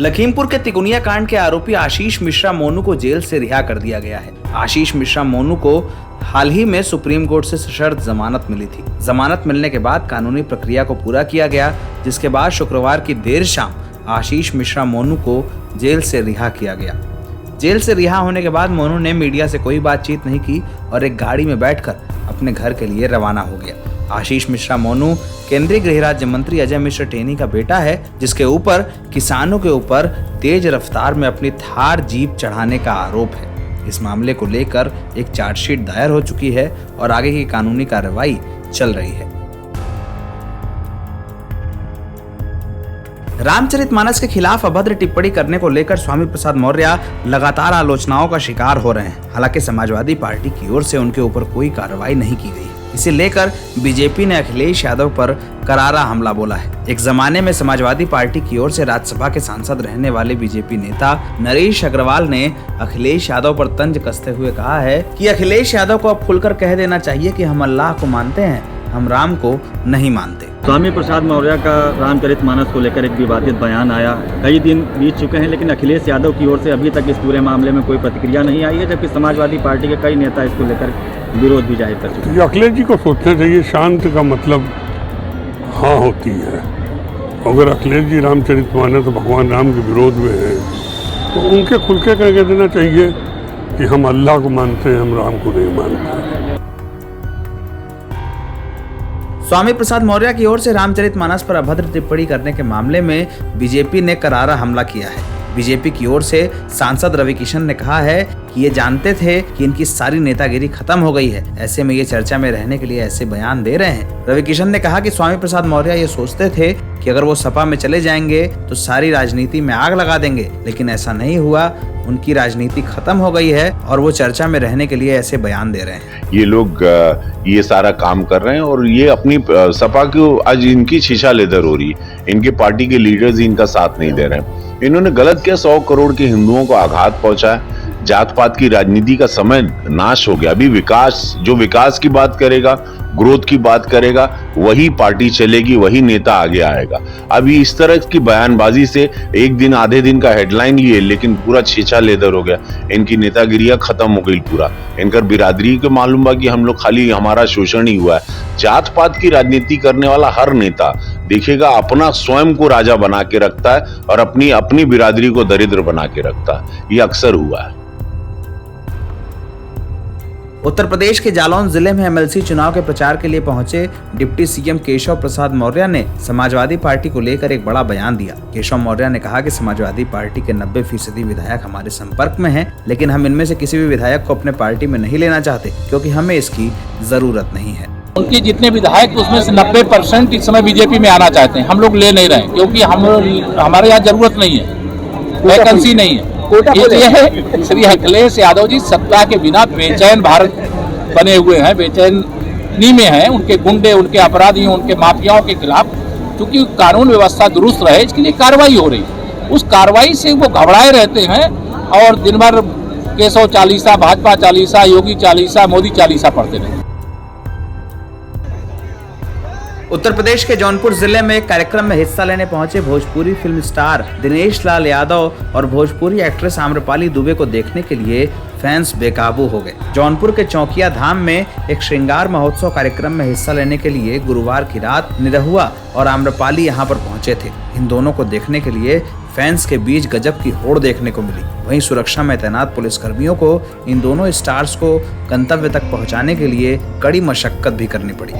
लखीमपुर के तिकोनिया कांड के आरोपी आशीष मिश्रा मोनू को जेल से रिहा कर दिया गया है। आशीष मिश्रा मोनू को हाल ही में सुप्रीम कोर्ट से सशर्त जमानत मिली थी। जमानत मिलने के बाद कानूनी प्रक्रिया को पूरा किया गया, जिसके बाद शुक्रवार की देर शाम आशीष मिश्रा मोनू को जेल से रिहा किया गया। जेल से रिहा होने के बाद मोनू ने मीडिया से कोई बातचीत नहीं की और एक गाड़ी में बैठकर अपने घर के लिए रवाना हो गया। आशीष मिश्रा मोनू केंद्रीय गृह राज्य मंत्री अजय मिश्र टेनी का बेटा है, जिसके ऊपर किसानों के ऊपर तेज रफ्तार में अपनी थार जीप चढ़ाने का आरोप है। इस मामले को लेकर एक चार्जशीट दायर हो चुकी है और आगे की कानूनी कार्रवाई चल रही है। रामचरितमानस के खिलाफ अभद्र टिप्पणी करने को लेकर स्वामी प्रसाद मौर्य लगातार आलोचनाओं का शिकार हो रहे हैं। हालांकि समाजवादी पार्टी की ओर से उनके ऊपर कोई कार्रवाई नहीं की गई। इसे लेकर बीजेपी ने अखिलेश यादव पर करारा हमला बोला है। एक जमाने में समाजवादी पार्टी की ओर से राज्यसभा के सांसद रहने वाले बीजेपी नेता नरेश अग्रवाल ने अखिलेश यादव पर तंज कसते हुए कहा है कि अखिलेश यादव को अब खुलकर कह देना चाहिए कि हम अल्लाह को मानते हैं, हम राम को नहीं मानते। स्वामी प्रसाद मौर्य का रामचरितमानस को लेकर एक विवादित बयान आया। कई दिन बीत चुके हैं, लेकिन अखिलेश यादव की ओर से अभी तक इस पूरे मामले में कोई प्रतिक्रिया नहीं आई है, जबकि समाजवादी पार्टी के कई नेता इसको लेकर विरोध भी जाहिर कर चुके हैं। अखिलेश जी को सोचना चाहिए, शांत का मतलब हाँ होती है। अगर अखिलेश जी रामचरितमानस भगवान राम के विरोध में हैं तो उनके खुल के कह देना चाहिए कि हम अल्लाह को मानते हैं, हम राम को नहीं मानते। स्वामी प्रसाद मौर्य की ओर से रामचरितमानस पर अभद्र टिप्पणी करने के मामले में बीजेपी ने करारा हमला किया है। बीजेपी की ओर से सांसद रवि किशन ने कहा है कि ये जानते थे कि इनकी सारी नेतागिरी खत्म हो गई है, ऐसे में ये चर्चा में रहने के लिए ऐसे बयान दे रहे हैं। रवि किशन ने कहा कि स्वामी प्रसाद मौर्य ये सोचते थे कि अगर वो सपा में चले जाएंगे तो सारी राजनीति में आग लगा देंगे, लेकिन ऐसा नहीं हुआ। उनकी राजनीति खत्म हो गई है और वो चर्चा में रहने के लिए ऐसे बयान दे रहे हैं। ये लोग ये सारा काम कर रहे हैं और ये अपनी सपा को आज इनकी शीशा लेदर हो रही है। इनके पार्टी के लीडर्स इनका साथ नहीं दे रहे हैं। इन्होंने गलत किया, 100 करोड़ के हिंदुओं को आघात पहुंचाया। जात पात की राजनीति का समय नाश हो गया। अभी विकास की बात करेगा, ग्रोथ की बात करेगा, वही पार्टी चलेगी, वही नेता आगे आएगा। अभी इस तरह की बयानबाजी से एक दिन आधे दिन का हेडलाइन लिए, लेकिन पूरा छीछा लेदर हो गया। इनकी नेतागिरियां खत्म हो गई पूरा। इनकर बिरादरी को मालूम बा कि हम लोग खाली हमारा शोषण ही हुआ है। जात पात की राजनीति करने वाला हर नेता देखिएगा अपना स्वयं को राजा बना के रखता है और अपनी बिरादरी को दरिद्र बना के रखता है। ये अक्सर हुआ है। उत्तर प्रदेश के जालौन जिले में एमएलसी चुनाव के प्रचार के लिए पहुंचे डिप्टी सीएम केशव प्रसाद मौर्य ने समाजवादी पार्टी को लेकर एक बड़ा बयान दिया। केशव मौर्य ने कहा कि समाजवादी पार्टी के 90% विधायक हमारे संपर्क में हैं, लेकिन हम इनमें से किसी भी विधायक को अपने पार्टी में नहीं लेना चाहते, क्योंकि हमें इसकी जरूरत नहीं है। उनके जितने विधायक उसमें से 90% इस समय बीजेपी में आना चाहते हैं। हम लोग ले नहीं रहे, क्योंकि हमारे यहाँ जरूरत नहीं है, वैकेंसी नहीं है। इसलिए श्री अखिलेश यादव जी सत्ता के बिना बेचैन भारत बने हुए हैं, बेचैनी में हैं। उनके गुंडे, उनके अपराधियों, उनके माफियाओं के खिलाफ क्योंकि कानून व्यवस्था दुरुस्त रहे, इसके लिए कार्रवाई हो रही है। उस कार्रवाई से वो घबराए रहते हैं और दिन भर केशव चालीसा, भाजपा चालीसा, योगी चालीसा, मोदी चालीसा पढ़ते रहते हैं। उत्तर प्रदेश के जौनपुर जिले में एक कार्यक्रम में हिस्सा लेने पहुंचे भोजपुरी फिल्म स्टार दिनेश लाल यादव और भोजपुरी एक्ट्रेस आम्रपाली दुबे को देखने के लिए फैंस बेकाबू हो गए। जौनपुर के चौकिया धाम में एक श्रृंगार महोत्सव कार्यक्रम में हिस्सा लेने के लिए गुरुवार की रात निरहुआ और आम्रपाली यहां पर पहुंचे थे। इन दोनों को देखने के लिए फैंस के बीच गजब की होड़ देखने को मिली। वहीं सुरक्षा में तैनात पुलिसकर्मियों को इन दोनों स्टार्स को गंतव्य तक पहुंचाने के लिए कड़ी मशक्कत भी करनी पड़ी।